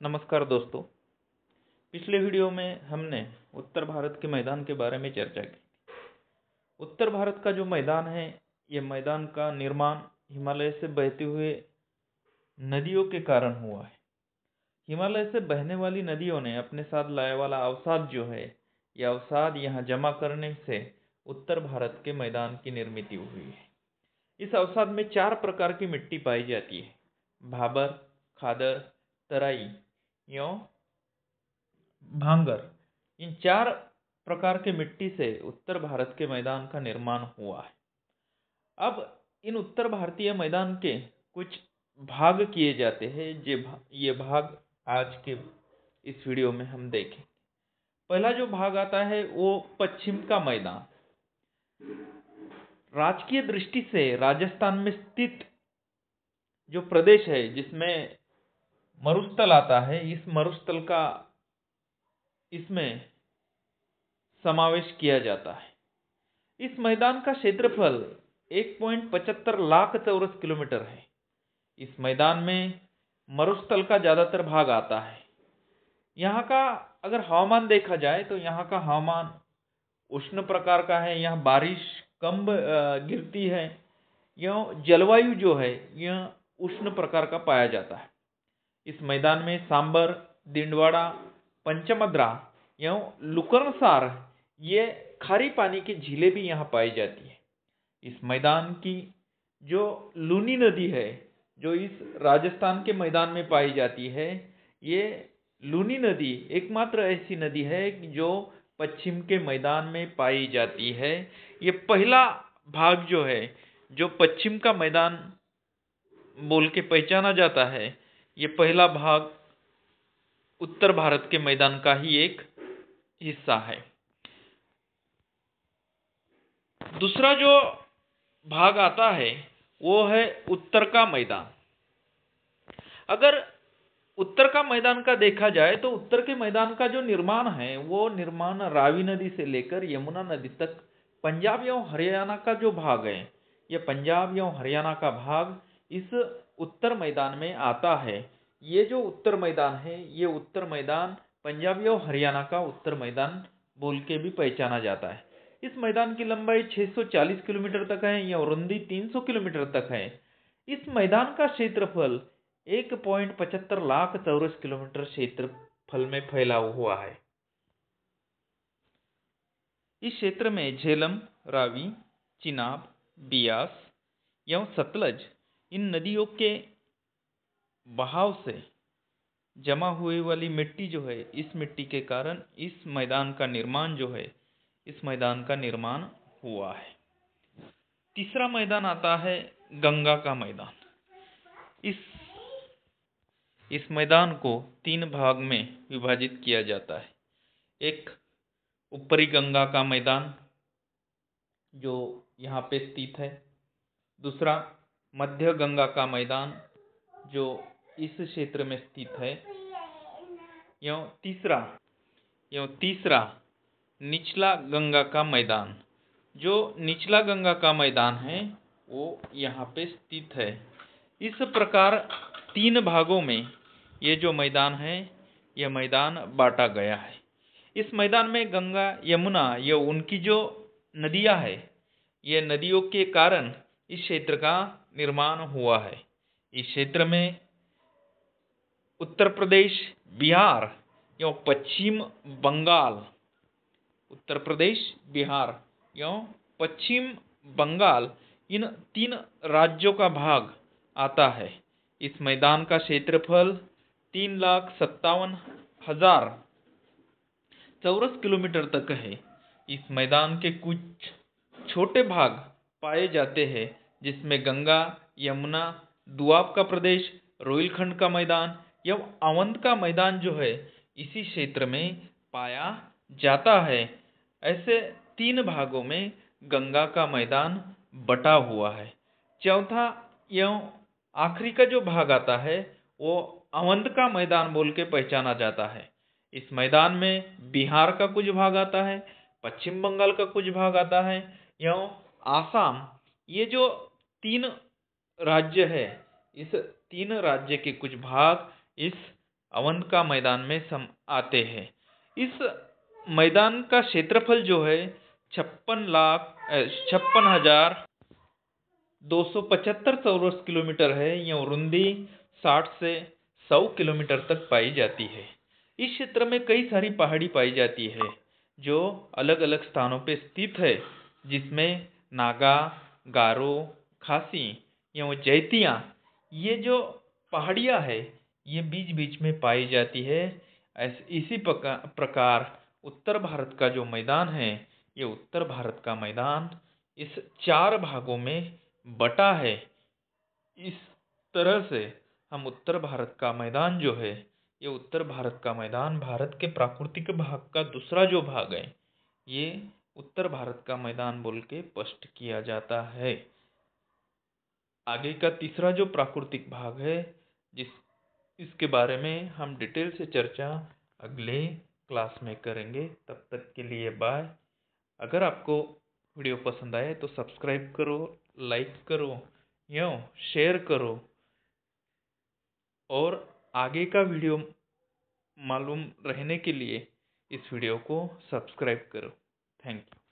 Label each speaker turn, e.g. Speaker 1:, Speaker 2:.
Speaker 1: नमस्कार दोस्तों। पिछले वीडियो में हमने उत्तर भारत के मैदान के बारे में चर्चा की। उत्तर भारत का जो मैदान है, ये मैदान का निर्माण हिमालय से बहते हुए नदियों के कारण हुआ है। हिमालय से बहने वाली नदियों ने अपने साथ लाया वाला अवसाद जो है, यह अवसाद यहाँ जमा करने से उत्तर भारत के मैदान की निर्मित हुई है। इस अवसाद में 4 प्रकार की मिट्टी पाई जाती है: भाबर, खादर, तराई एवं भांगर। इन 4 प्रकार के मिट्टी से उत्तर भारत के मैदान का निर्माण हुआ है। अब इन उत्तर भारतीय मैदान के कुछ भाग किए जाते हैं। ये भाग आज के इस वीडियो में हम देखें। पहला जो भाग आता है वो पश्चिम का मैदान। राजकीय दृष्टि से राजस्थान में स्थित जो प्रदेश है जिसमें मरुस्थल आता है, इस मरुस्थल का इसमें समावेश किया जाता है। इस मैदान का क्षेत्रफल 1.75 लाख चौरस किलोमीटर है। इस मैदान में मरुस्थल का ज्यादातर भाग आता है। यहाँ का अगर हवामान देखा जाए तो यहाँ का हवामान उष्ण प्रकार का है। यहाँ बारिश कम गिरती है। यह जलवायु जो है यह उष्ण प्रकार का पाया जाता है। इस मैदान में सांबर, दिंडवाड़ा, पंचमद्रा एवं लुकरनसार ये खारी पानी की झीलें भी यहाँ पाई जाती है। इस मैदान की जो लूनी नदी है, जो इस राजस्थान के मैदान में पाई जाती है, ये लूनी नदी एकमात्र ऐसी नदी है जो पश्चिम के मैदान में पाई जाती है। ये पहला भाग जो है, जो पश्चिम का मैदान बोल के पहचाना जाता है, ये पहला भाग उत्तर भारत के मैदान का ही एक हिस्सा है। दूसरा जो भाग आता है वो है उत्तर का मैदान। अगर उत्तर का मैदान का देखा जाए तो उत्तर के मैदान का जो निर्माण है वो निर्माण रावी नदी से लेकर यमुना नदी तक पंजाब एवं हरियाणा का जो भाग है, ये पंजाब एवं हरियाणा का भाग इस उत्तर मैदान में आता है। ये जो उत्तर मैदान है, ये उत्तर मैदान पंजाब एवं हरियाणा का उत्तर मैदान बोल के भी पहचाना जाता है। इस मैदान की लंबाई 640 किलोमीटर तक है या रुंदी 300 किलोमीटर तक है। इस मैदान का क्षेत्रफल 1.75 लाख चौरस किलोमीटर क्षेत्रफल में फैला हुआ है। इस क्षेत्र में झेलम, रावी, चिनाब, बियास एवं सतलज इन नदियों के बहाव से जमा हुई वाली मिट्टी जो है, इस मिट्टी के कारण इस मैदान का निर्माण जो है, इस मैदान का निर्माण हुआ है। तीसरा मैदान आता है गंगा का मैदान। इस मैदान को 3 भाग में विभाजित किया जाता है। एक ऊपरी गंगा का मैदान जो यहाँ पे स्थित है। दूसरा मध्य गंगा का मैदान जो इस क्षेत्र में स्थित है। एवं तीसरा निचला गंगा का मैदान। जो निचला गंगा का मैदान है वो यहाँ पे स्थित है। इस प्रकार 3 भागों में ये जो मैदान है, यह मैदान बांटा गया है। इस मैदान में गंगा, यमुना, ये उनकी जो नदियां है, ये नदियों के कारण इस क्षेत्र का निर्माण हुआ है। इस क्षेत्र में उत्तर प्रदेश, बिहार एवं पश्चिम बंगाल, उत्तर प्रदेश, बिहार एवं पश्चिम बंगाल, इन 3 राज्यों का भाग आता है। इस मैदान का क्षेत्रफल 3,57,000 चौरस किलोमीटर तक है। इस मैदान के कुछ छोटे भाग पाए जाते हैं जिसमें गंगा, यमुना, दुआब का प्रदेश, रोहिलखंड का मैदान एवं अवंत का मैदान जो है इसी क्षेत्र में पाया जाता है। ऐसे 3 भागों में गंगा का मैदान बटा हुआ है। चौथा एवं आखिरी का जो भाग आता है वो अवंत का मैदान बोल के पहचाना जाता है। इस मैदान में बिहार का कुछ भाग आता है, पश्चिम बंगाल का कुछ भाग आता है एवं आसाम, ये जो 3 राज्य है, इस 3 राज्य के कुछ भाग इस अवंत का मैदान में आते हैं। इस मैदान का क्षेत्रफल जो है 56,275 चौरस किलोमीटर है। यह रुंदी 60 से 100 किलोमीटर तक पाई जाती है। इस क्षेत्र में कई सारी पहाड़ी पाई जाती है जो अलग अलग स्थानों पे स्थित है, जिसमें नागा, गारो, खासी एवं जैतियाँ, ये जो पहाड़ियाँ है ये बीच बीच में पाई जाती है। इसी प्रकार उत्तर भारत का जो मैदान है, ये उत्तर भारत का मैदान इस 4 भागों में बटा है। इस तरह से हम उत्तर भारत का मैदान जो है, ये उत्तर भारत का मैदान भारत के प्राकृतिक भाग का दूसरा जो भाग है, ये उत्तर भारत का मैदान बोल के स्पष्ट किया जाता है। आगे का तीसरा जो प्राकृतिक भाग है, इसके बारे में हम डिटेल से चर्चा अगले क्लास में करेंगे। तब तक के लिए बाय। अगर आपको वीडियो पसंद आए तो सब्सक्राइब करो, लाइक करो, एवं शेयर करो, और आगे का वीडियो मालूम रहने के लिए इस वीडियो को सब्सक्राइब करो। Thank you.